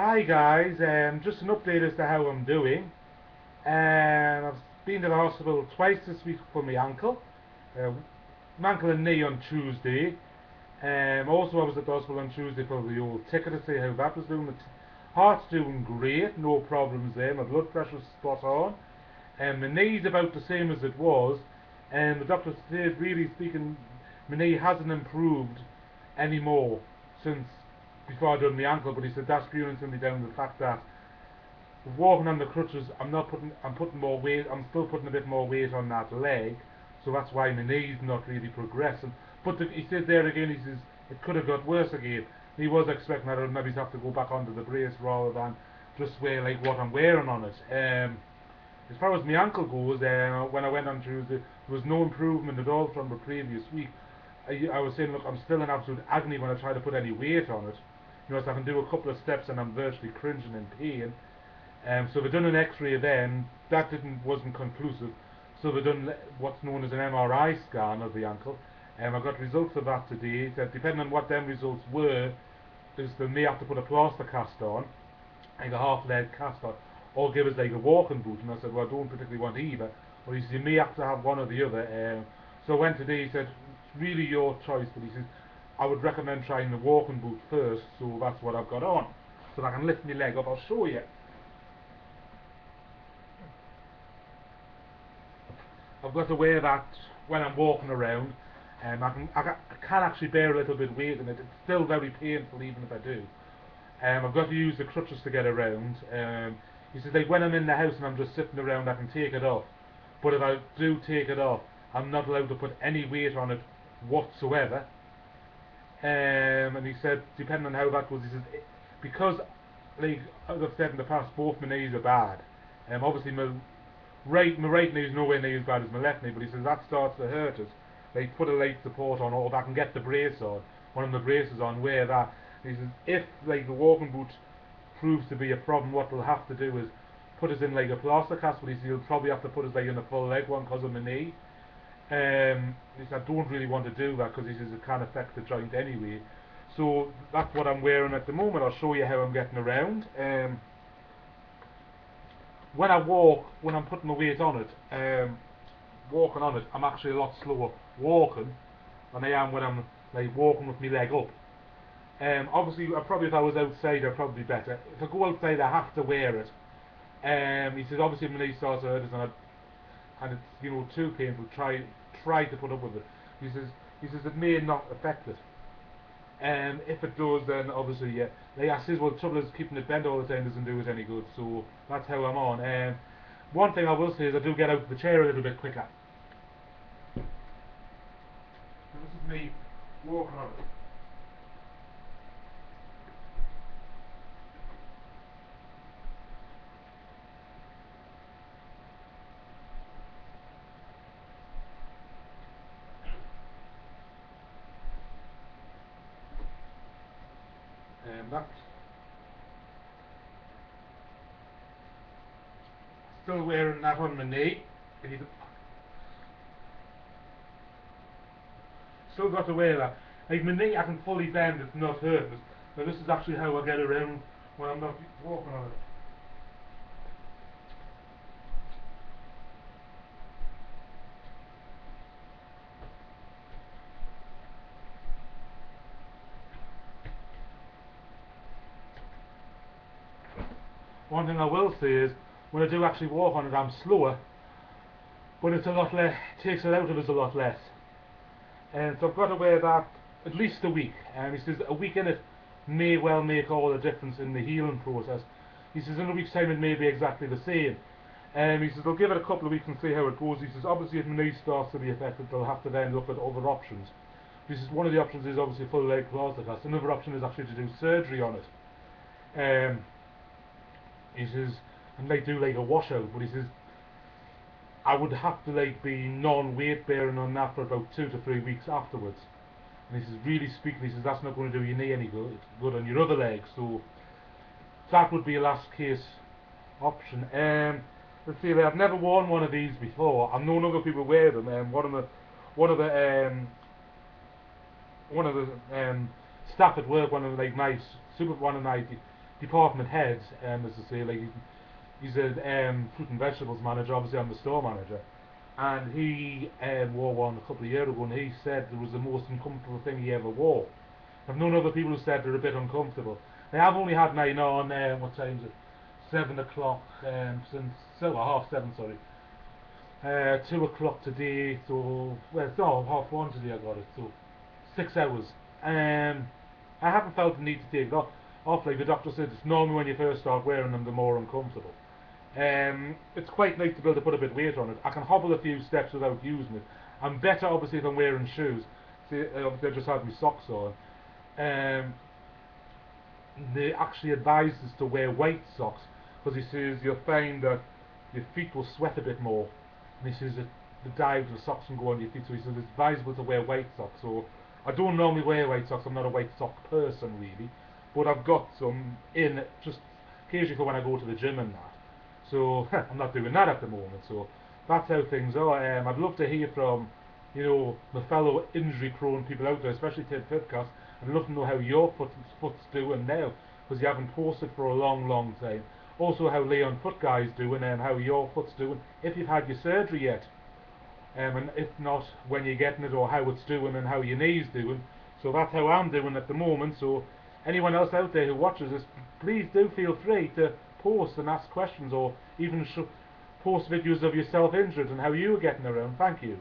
Hi guys, just an update as to how I'm doing. I've been to the hospital twice this week for uh, my ankle and knee on Tuesday. Also I was at the hospital on Tuesday for the old ticker to see how that was doing. The heart's doing great, no problems there. My blood pressure's spot on. My knee's about the same as it was. And the doctor said, really speaking, my knee hasn't improved anymore since before I done my ankle. But he said that's purely simply down to the fact that walking on the crutches, I'm putting more weight. I'm still putting a bit more weight on that leg, so that's why my knee's not really progressing. But he said there again, he says it could have got worse again. He was expecting that I'd maybe have to go back onto the brace rather than just wear like what I'm wearing on it. As far as my ankle goes, when I went on Tuesday, there was no improvement at all from the previous week. I was saying, look, I'm still in absolute agony when I try to put any weight on it. So I can do a couple of steps and I'm virtually cringing in pain. So they done an X-ray then. That wasn't conclusive. So they done what's known as an MRI scan of the ankle. I got results of that today. That depending on what them results were, is they may have to put a plaster cast on, like a half leg cast on, or give us like a walking boot. And I said, well, I don't particularly want either. Or he said, you may have to have one or the other. So I went today. He said, it's really your choice. But he says, I would recommend trying the walking boot first. So that's what I've got on. So I can lift my leg up. I'll show you. I've got to wear that when I'm walking around. I can actually bear a little bit of weight in it. It's still very painful even if I do. I've got to use the crutches to get around. He says like when I'm in the house and I'm just sitting around, I can take it off. But if I do take it off, I'm not allowed to put any weight on it whatsoever. And he said, depending on how that goes, he says because, like as I've said in the past, both my knees are bad. Obviously my right knee is nowhere near as bad as my left knee, but he says that starts to hurt us. Like put a light support on, or I can get the brace on, one of the braces on, wear that. And he says if like the walking boot proves to be a problem, what we'll have to do is put us in like a plaster cast. But he says he'll probably have to put us like in a full leg one because of my knee. He said I don't really want to do that because he says it can affect the joint anyway. So that's what I'm wearing at the moment. I'll show you how I'm getting around. When I walk, when I'm putting my weight on it, walking on it, I'm actually a lot slower walking than I am when I'm like walking with my leg up. Obviously, probably if I was outside, I'd probably be better. If I go outside, I have to wear it. He says obviously my knee starts to hurt and it's too painful. Try to put up with it. He says it may not affect it. If it does, then obviously, yeah. Like I says, well, the trouble is keeping it bent all the time doesn't do it any good. So that's how I'm on. One thing I will say is I do get out of the chair a little bit quicker. And this is me walking on it. That's still wearing that on my knee. Still got to wear that. Like my knee, I can fully bend. It's not hurting. Now this is actually how I get around when I'm not walking on it. One thing I will say is when I do actually walk on it, I'm slower, but it's a lot less. Takes it out of us a lot less. And so I've got to wear that at least a week. And he says a week in it may well make all the difference in the healing process. He says in a week's time it may be exactly the same. He says they'll give it a couple of weeks and see how it goes. He says obviously if my knee starts to be affected, they'll have to then look at other options. He says one of the options is obviously full leg plaster cast. Another option is actually to do surgery on it. He says and like do like a washout, but he says I would have to like be non-weight bearing on that for about 2 to 3 weeks afterwards. And he says, really speaking, he says that's not going to do your knee any good on your other leg. So that would be a last case option. Let's see, I've never worn one of these before. I've known other people wear them. One of the one of the staff at work, one of the like nice super one of my department head, as I say, like he's a fruit and vegetables manager. Obviously, I'm the store manager, and he wore one a couple of years ago, and he said it was the most uncomfortable thing he ever wore. I've known other people who said they're a bit uncomfortable. I've only had mine on, what time is it? 7 o'clock, since, so, 7:30, sorry. 2 o'clock today, so, well, no, 1:30 today I got it, so 6 hours. I haven't felt the need to take it off. Like the doctor said, it's normally when you first start wearing them, the more uncomfortable. It's quite nice to be able to put a bit of weight on it. I can hobble a few steps without using it. I'm better, obviously, if I'm wearing shoes. See, obviously I just had my socks on. Um, they actually advise us to wear white socks because he says you'll find that your feet will sweat a bit more. And he says that the dye of the socks can go on your feet, so he says it's advisable to wear white socks. So I don't normally wear white socks. I'm not a white sock person really, but I've got some in just occasionally for when I go to the gym and that. So I'm not doing that at the moment. So that's how things are. I'd love to hear from the fellow injury-prone people out there, especially Ted Pipcast. I'd love to know how your foot's doing now, because you haven't posted for a long, long time. Also, how Leon Foot Guy's doing, and how your foot's doing, if you've had your surgery yet, and if not, when you're getting it, or how it's doing, and how your knee's doing. So that's how I'm doing at the moment. So anyone else out there who watches this, please do feel free to post and ask questions, or even post videos of yourself injured and how you are getting around. Thank you.